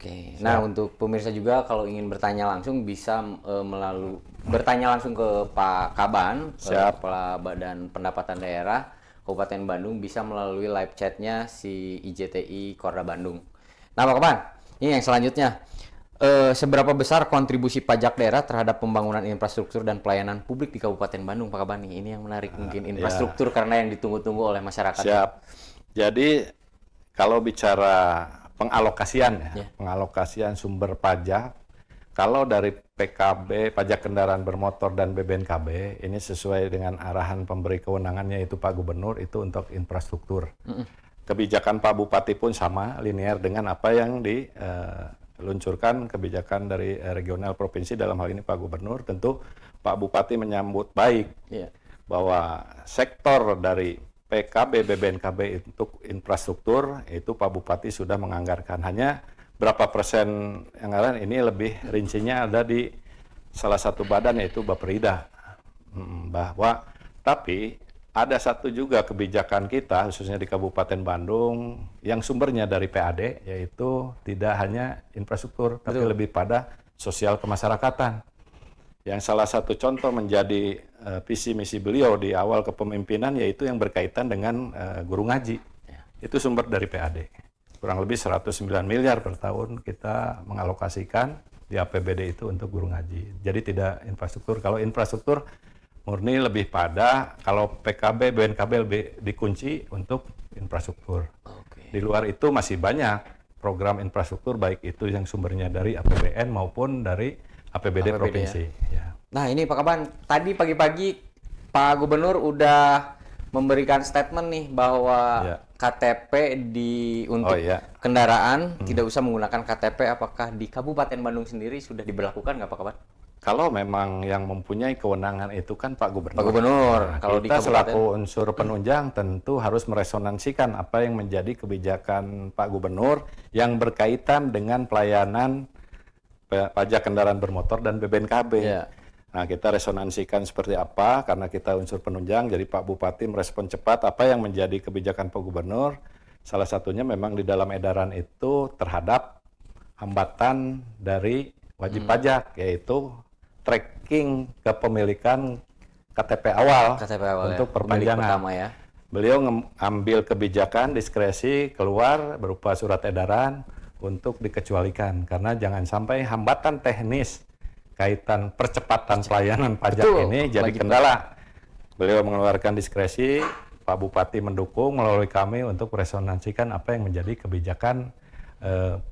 Oke. Nah, untuk pemirsa juga kalau ingin bertanya langsung bisa bertanya langsung ke Pak Kaban, Siap. Kepala Badan Pendapatan Daerah Kabupaten Bandung, bisa melalui live chatnya si IJTI Korda Bandung. Nah, Pak Kaban, ini yang selanjutnya. Seberapa besar kontribusi pajak daerah terhadap pembangunan infrastruktur dan pelayanan publik di Kabupaten Bandung, Pak Kaban? Ini yang menarik, mungkin Ya, infrastruktur karena yang ditunggu-tunggu oleh masyarakat. siap. Jadi kalau bicara pengalokasian ya, Ya. pengalokasian sumber pajak, kalau dari PKB, pajak kendaraan bermotor dan BBNKB, ini sesuai dengan arahan pemberi kewenangannya yaitu Pak Gubernur, itu untuk infrastruktur. Kebijakan Pak Bupati pun sama, linear dengan apa yang diluncurkan kebijakan dari regional provinsi, dalam hal ini Pak Gubernur. Tentu Pak Bupati menyambut baik Iya. bahwa sektor dari PKB, BBNKB untuk infrastruktur itu Pak Bupati sudah menganggarkan. Hanya berapa persen anggaran ini lebih rincinya ada di salah satu badan yaitu Bapperida. Bahwa tapi ada satu juga kebijakan kita khususnya di Kabupaten Bandung yang sumbernya dari PAD, yaitu tidak hanya infrastruktur tapi lebih pada sosial kemasyarakatan. Yang salah satu contoh menjadi visi misi beliau di awal kepemimpinan yaitu yang berkaitan dengan guru ngaji. Itu sumber dari PAD. Kurang lebih 109 miliar per tahun kita mengalokasikan di APBD itu untuk guru ngaji. Jadi tidak infrastruktur. Kalau infrastruktur murni lebih pada, kalau PKB, BNKB lebih dikunci untuk infrastruktur. Oke. Di luar itu masih banyak program infrastruktur, baik itu yang sumbernya dari APBN maupun dari APBD provinsi. Ya. Nah, ini Pak Kaban, tadi pagi-pagi Pak Gubernur udah memberikan statement nih bahwa Ya. KTP untuk kendaraan tidak usah menggunakan KTP. Apakah di Kabupaten Bandung sendiri sudah diberlakukan nggak Pak Kaban? Kalau memang yang mempunyai kewenangan itu kan Pak Gubernur. Pak Gubernur. Nah, Kalau di kita kabupaten, selaku unsur penunjang tentu harus meresonansikan apa yang menjadi kebijakan Pak Gubernur yang berkaitan dengan pelayanan pajak kendaraan bermotor dan BBNKB. Ya. Nah, kita resonansikan seperti apa, karena kita unsur penunjang, jadi Pak Bupati merespon cepat apa yang menjadi kebijakan Pak Gubernur. Salah satunya memang di dalam edaran itu terhadap hambatan dari wajib pajak, yaitu tracking kepemilikan KTP awal, untuk perpanjangan. Pertama ya. Beliau mengambil kebijakan diskresi keluar berupa surat edaran untuk dikecualikan, karena jangan sampai hambatan teknis kaitan percepatan pelayanan pajak ini jadi kendala. Beliau mengeluarkan diskresi, Pak Bupati mendukung melalui kami untuk meresonansikan apa yang menjadi kebijakan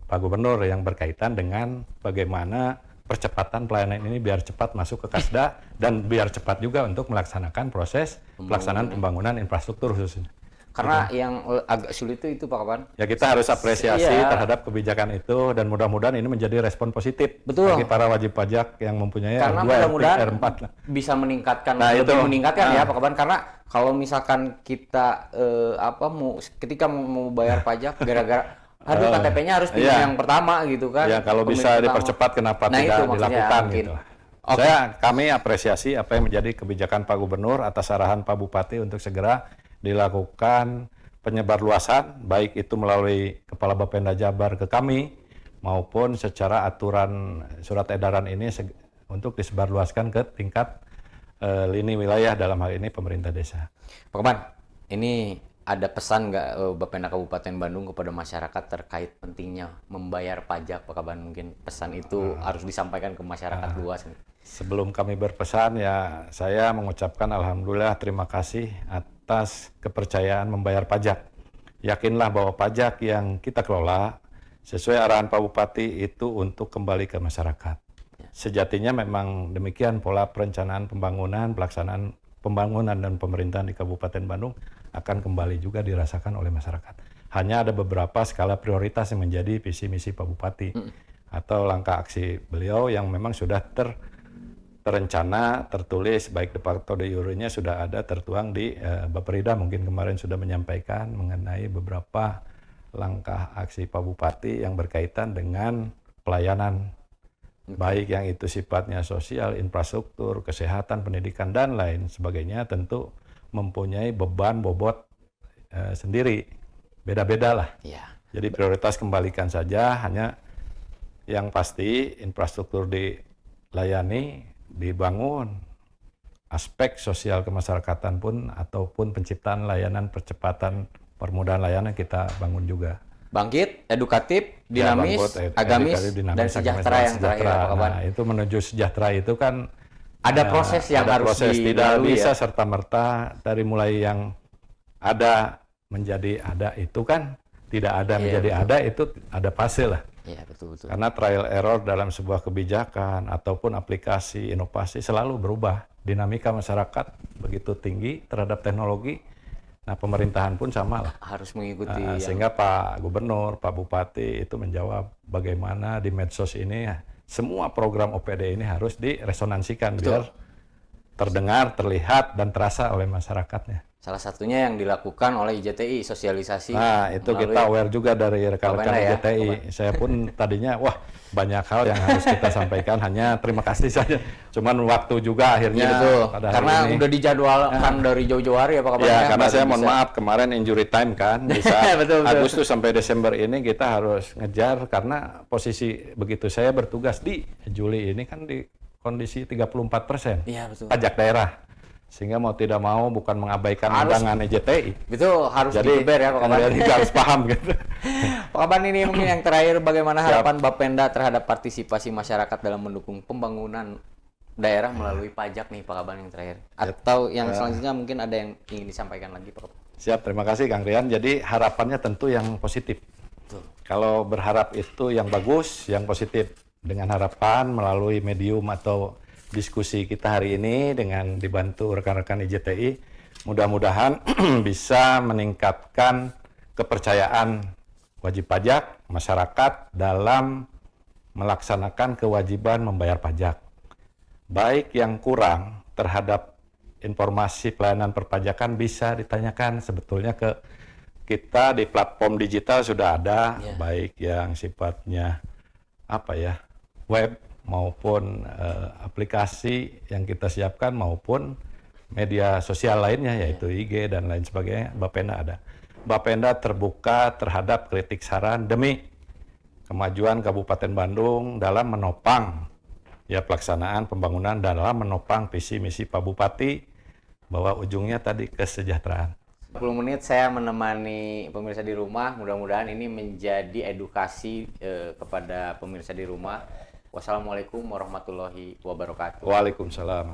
Pak Gubernur yang berkaitan dengan bagaimana percepatan pelayanan ini biar cepat masuk ke Kasda dan biar cepat juga untuk melaksanakan proses pelaksanaan pembangunan infrastruktur khususnya. Karena yang agak sulit itu Pak Kaban. Ya, kita harus apresiasi terhadap kebijakan itu dan mudah-mudahan ini menjadi respon positif bagi para wajib pajak yang mempunyai R2, R4 lah. Bisa meningkatkan, meningkatkan ya Pak Kaban. Karena kalau misalkan kita ketika mau bayar pajak gara-gara KTP-nya harus pilih yang pertama gitu kan. Ya, kalau bisa dipercepat kenapa tidak dilakukan gitu. Kami apresiasi apa yang menjadi kebijakan Pak Gubernur atas arahan Pak Bupati untuk segera dilakukan penyebarluasan, baik itu melalui Kepala Bapenda Jabar ke kami, maupun secara aturan surat edaran ini untuk disebarluaskan ke tingkat lini wilayah, dalam hal ini pemerintah desa. Pak Kaban, ini ada pesan nggak Bapenda Kabupaten Bandung kepada masyarakat terkait pentingnya membayar pajak, Pak Kaban? Mungkin pesan itu harus disampaikan ke masyarakat luas. Sebelum kami berpesan, ya saya mengucapkan alhamdulillah terima kasih atas kepercayaan membayar pajak. Yakinlah bahwa pajak yang kita kelola sesuai arahan Pak Bupati itu untuk kembali ke masyarakat. Sejatinya memang demikian pola perencanaan pembangunan, pelaksanaan pembangunan dan pemerintahan di Kabupaten Bandung akan kembali juga dirasakan oleh masyarakat. Hanya ada beberapa skala prioritas yang menjadi visi misi Pak Bupati atau langkah aksi beliau yang memang sudah terencana, tertulis, baik de facto de jure-nya sudah ada tertuang di Bapperida, mungkin kemarin sudah menyampaikan mengenai beberapa langkah aksi Pak Bupati yang berkaitan dengan pelayanan, baik yang itu sifatnya sosial, infrastruktur, kesehatan, pendidikan, dan lain sebagainya, tentu mempunyai beban bobot sendiri, beda-beda lah. Ya. Jadi prioritas kembalikan saja, hanya yang pasti infrastruktur dilayani, dibangun, aspek sosial kemasyarakatan pun ataupun penciptaan layanan percepatan permudahan layanan kita bangun juga. Bangkit, edukatif, dinamis, Bangkit, agamis, edukatif, dan dinamis, sejahtera agamis, yang terakhir Pak Kaban. Nah, itu menuju sejahtera itu kan Ada proses yang ada harus proses, tidak dilalui bisa ya. serta-merta dari mulai yang ada menjadi ada itu kan tidak ada Iya, menjadi betul. ada itu ada fase lah. Iya, betul-betul. Karena trial error dalam sebuah kebijakan ataupun aplikasi inovasi selalu berubah. Dinamika masyarakat begitu tinggi terhadap teknologi. Nah, pemerintahan pun sama lah. Harus mengikuti yang Sehingga Pak Gubernur, Pak Bupati itu menjawab bagaimana di medsos ini semua program OPD ini harus diresonansikan biar terdengar, terlihat, dan terasa oleh masyarakatnya. salah satunya yang dilakukan oleh IJTI, sosialisasi. Nah, itu melalui- kita aware juga dari rekan-rekan Bapenda ya, IJTI. Saya pun tadinya, wah banyak hal yang harus kita sampaikan, hanya terima kasih saja. Cuman waktu juga akhirnya Iya, betul. pada hari Karena ini. udah dijadwalkan dari jauh-jauh hari ya Pak Kaban. Ya, karena baru saya mohon bisa. maaf kemarin injury time kan, bisa Betul, betul. Agustus sampai Desember ini kita harus ngejar karena posisi begitu saya bertugas di Juli ini kan di kondisi 34% Iya, betul. pajak daerah. Sehingga mau tidak mau bukan mengabaikan Harus- undangan EJTI. Itu harus Jadi digeber ya Pak Kaban. jadi harus paham gitu. Pak Kaban, ini mungkin yang terakhir, bagaimana Siap. harapan Bapenda terhadap partisipasi masyarakat dalam mendukung pembangunan daerah melalui pajak nih Pak Kaban yang terakhir? Atau yang selanjutnya mungkin ada yang ingin disampaikan lagi Pak Kaban? Siap, terima kasih Kang Rian. Jadi harapannya tentu yang positif. Betul. Kalau berharap itu yang bagus, yang positif. Dengan harapan melalui medium atau diskusi kita hari ini dengan dibantu rekan-rekan IJTI, mudah-mudahan bisa meningkatkan kepercayaan wajib pajak masyarakat dalam melaksanakan kewajiban membayar pajak. Baik yang kurang terhadap informasi pelayanan perpajakan bisa ditanyakan sebetulnya ke kita di platform digital sudah ada, Ya. baik yang sifatnya apa ya, web maupun aplikasi yang kita siapkan maupun media sosial lainnya yaitu IG dan lain sebagainya. Bapenda ada. Bapenda terbuka terhadap kritik saran demi kemajuan Kabupaten Bandung dalam menopang ya pelaksanaan pembangunan dalam menopang visi misi Pak Bupati bahwa ujungnya tadi kesejahteraan. 10 menit saya menemani pemirsa di rumah, mudah-mudahan ini menjadi edukasi kepada pemirsa di rumah. Wassalamualaikum warahmatullahi wabarakatuh. Waalaikumsalam.